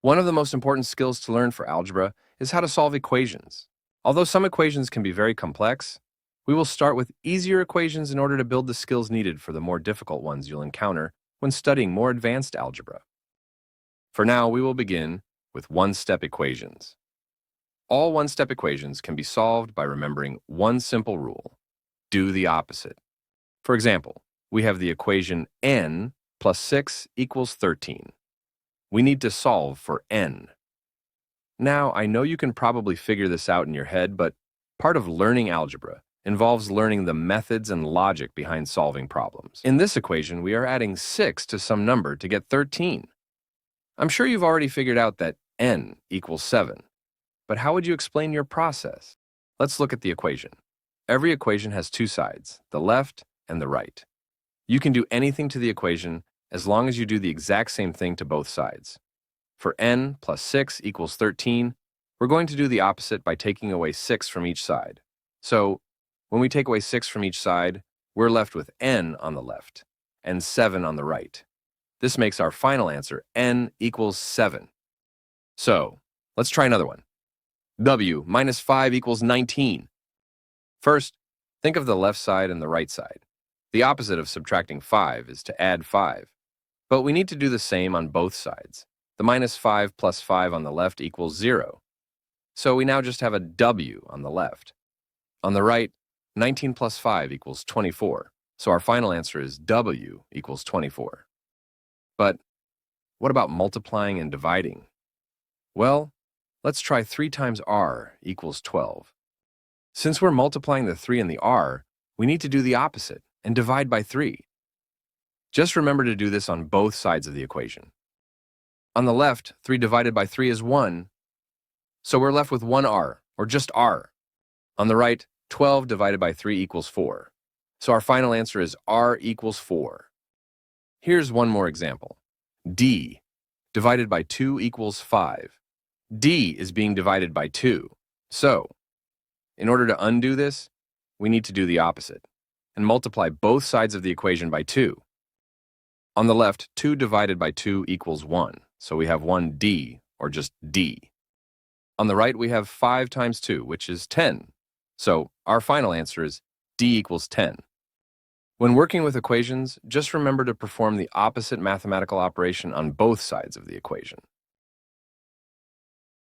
One of the most important skills to learn for algebra is how to solve equations. Although some equations can be very complex, we will start with easier equations in order to build the skills needed for the more difficult ones you'll encounter when studying more advanced algebra. For now, we will begin with one-step equations. All one-step equations can be solved by remembering one simple rule: do the opposite. For example, we have the equation n plus 6 equals 13. We need to solve for n. Now, I know you can probably figure this out in your head, but part of learning algebra involves learning the methods and logic behind solving problems. In this equation, we are adding 6 to some number to get 13. I'm sure you've already figured out that n equals 7. But how would you explain your process? Let's look at the equation. Every equation has two sides, the left and the right. You can do anything to the equation as long as you do the exact same thing to both sides. For n plus 6 equals 13, we're going to do the opposite by taking away 6 from each side. So, when we take away 6 from each side, we're left with n on the left and 7 on the right. This makes our final answer n equals 7. So, let's try another one. W minus 5 equals 19. First, think of the left side and the right side. The opposite of subtracting 5 is to add 5. But we need to do the same on both sides. The minus 5 plus 5 on the left equals 0. So we now just have a W on the left. On the right, 19 plus 5 equals 24. So our final answer is W equals 24. But what about multiplying and dividing? Well, let's try 3 times r equals 12. Since we're multiplying the 3 and the r, we need to do the opposite and divide by 3. Just remember to do this on both sides of the equation. On the left, 3 divided by 3 is 1, so we're left with 1r, or just r. On the right, 12 divided by 3 equals 4, so our final answer is r equals 4. Here's one more example. D divided by 2 equals 5. D is being divided by 2, so in order to undo this, we need to do the opposite and multiply both sides of the equation by 2. On the left, 2 divided by 2 equals 1, so we have 1d, or just d. On the right, we have 5 times 2, which is 10, so our final answer is d equals 10. When working with equations, just remember to perform the opposite mathematical operation on both sides of the equation.